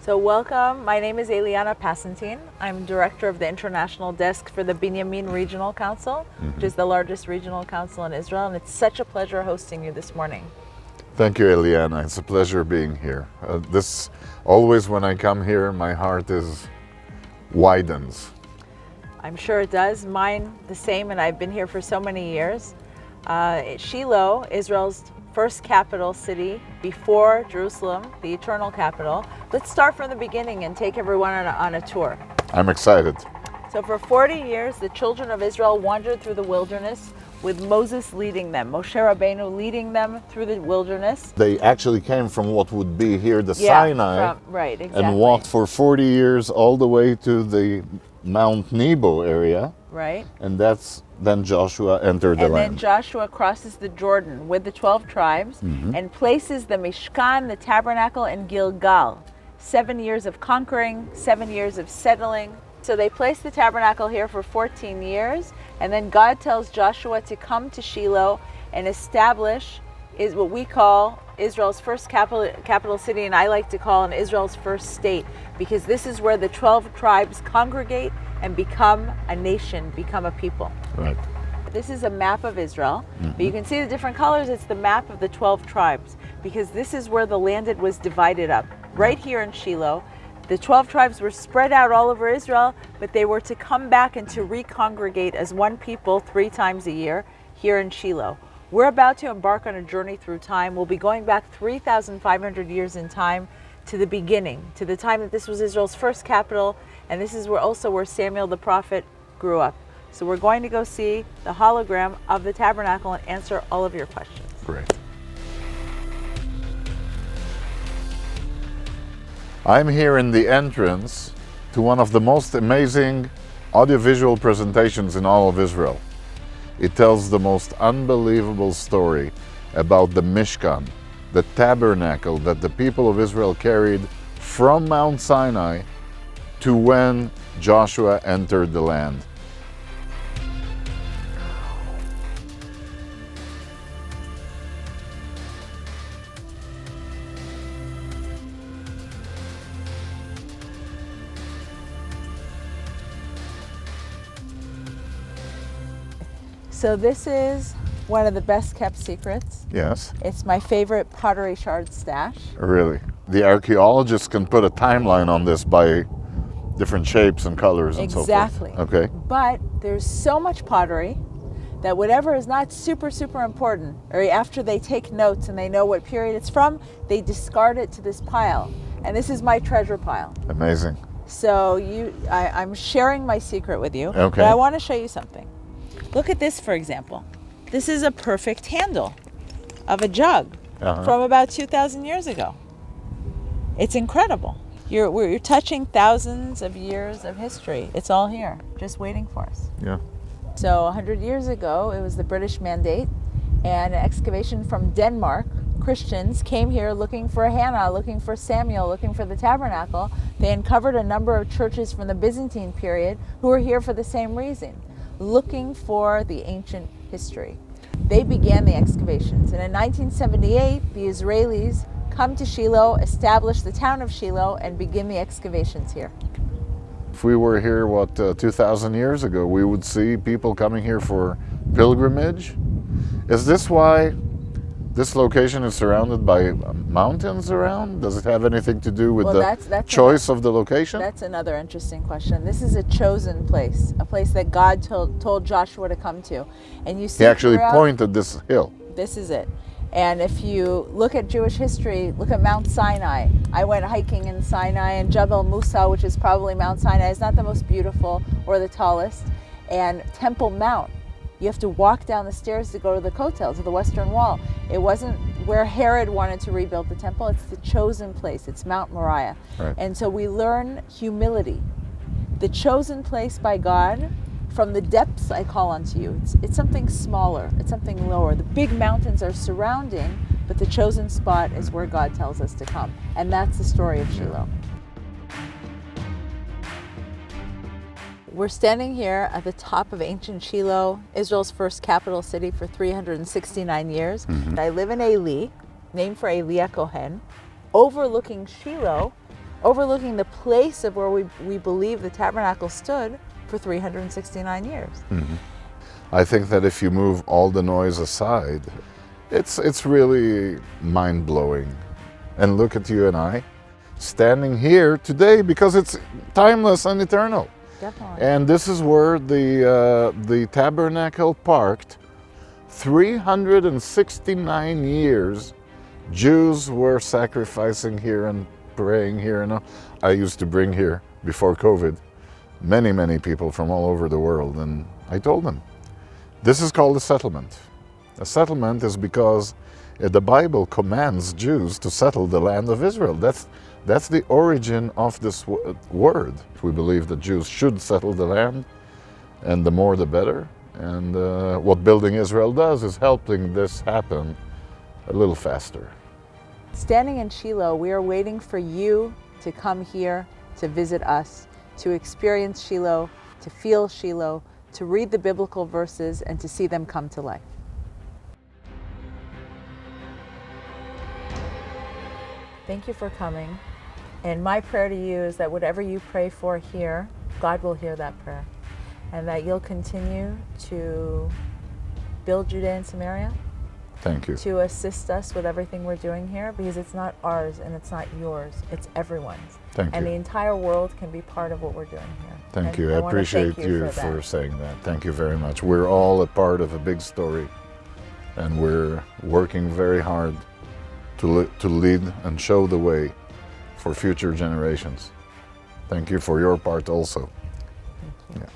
So welcome, my name is Eliana Passantine. I'm director of the international desk for the Binyamin Regional Council, which is the largest regional council in Israel, and it's such a pleasure hosting you this morning. Thank you, Eliana. It's a pleasure being here. Always when I come here, my heart widens. I'm sure it does. Mine the same, and I've been here for so many years. Shiloh, Israel's first capital city before Jerusalem, the eternal capital. Let's start from the beginning and take everyone on a tour. I'm excited. So for 40 years, the children of Israel wandered through the wilderness with Moses leading them, Moshe Rabbeinu leading them through the wilderness. They actually came from what would be here the Sinai, right, exactly. And walked for 40 years all the way to the Mount Nebo area. Right. And then Joshua entered the land. And then Joshua crosses the Jordan with the 12 tribes and places the Mishkan, the tabernacle, in Gilgal. 7 years of conquering, 7 years of settling. So they place the tabernacle here for 14 years, and then God tells Joshua to come to Shiloh and establish is what we call Israel's first capital city, and I like to call it Israel's first state, because this is where the 12 tribes congregate and become a nation, become a people. Right. This is a map of Israel, but you can see the different colors. It's the map of the 12 tribes, because this is where the land was divided up. Right here in Shiloh, the 12 tribes were spread out all over Israel, but they were to come back and to recongregate as one people 3 times a year here in Shiloh. We're about to embark on a journey through time. We'll be going back 3,500 years in time to the beginning, to the time that this was Israel's first capital, and this is also where Samuel the prophet grew up. So we're going to go see the hologram of the tabernacle and answer all of your questions. Great. I'm here in the entrance to one of the most amazing audiovisual presentations in all of Israel. It tells the most unbelievable story about the Mishkan, the tabernacle that the people of Israel carried from Mount Sinai to when Joshua entered the land. So this is one of the best kept secrets. Yes. It's my favorite pottery shard stash. Really. The archaeologists can put a timeline on this by different shapes and colors and so forth. Exactly. Okay. But there's so much pottery that whatever is not super important, or after they take notes and they know what period it's from, they discard it to this pile. And this is my treasure pile. Amazing. So I'm sharing my secret with you. Okay. But I want to show you something. Look at this, for example. This is a perfect handle of a jug from about 2,000 years ago. It's incredible. You're touching thousands of years of history. It's all here, just waiting for us. Yeah. So 100 years ago, it was the British Mandate, and an excavation from Denmark. Christians came here looking for Hannah, looking for Samuel, looking for the tabernacle. They uncovered a number of churches from the Byzantine period who were here for the same reason, looking for the ancient history. They began the excavations, and in 1978, the Israelis come to Shiloh, establish the town of Shiloh, and begin the excavations here. If we were here, 2,000 years ago, we would see people coming here for pilgrimage. Is this why this location is surrounded by mountains around? Does it have anything to do with the choice of the location? That's another interesting question. This is a chosen place, a place that God told Joshua to come to. And you see, he actually pointed this hill. This is it. And if you look at Jewish history, look at Mount Sinai. I went hiking in Sinai, and Jebel Musa, which is probably Mount Sinai, is not the most beautiful or the tallest. And Temple Mount, you have to walk down the stairs to go to the Kotel, to the Western Wall. It wasn't where Herod wanted to rebuild the temple. It's the chosen place. It's Mount Moriah. Right. And so we learn humility. The chosen place by God, from the depths I call unto you. It's something smaller. It's something lower. The big mountains are surrounding, but the chosen spot is where God tells us to come. And that's the story of Shiloh. We're standing here at the top of ancient Shiloh, Israel's first capital city for 369 years. I live in Eli, named for Eli Kohen, overlooking Shiloh, overlooking the place of where we believe the tabernacle stood for 369 years. I think that if you move all the noise aside, it's really mind-blowing. And look at you and I standing here today because it's timeless and eternal. Definitely. And this is where the tabernacle parked. 369 years, Jews were sacrificing here and praying here. And I used to bring here, before COVID, many people from all over the world. And I told them, this is called a settlement. A settlement is because the Bible commands Jews to settle the land of Israel. That's the origin of this word. We believe that Jews should settle the land, and the more the better. And what Building Israel does is helping this happen a little faster. Standing in Shiloh, we are waiting for you to come here to visit us, to experience Shiloh, to feel Shiloh, to read the biblical verses, and to see them come to life. Thank you for coming. And my prayer to you is that whatever you pray for here, God will hear that prayer. And that you'll continue to build Judea and Samaria. Thank you. To assist us with everything we're doing here, because it's not ours and it's not yours, it's everyone's. Thank and you. the entire world can be part of what we're doing here. Thank and you. I appreciate thank you for saying that. Thank you very much. We're all a part of a big story, and we're working very hard to lead and show the way for future generations. Thank you for your part also. Thank you. Yeah.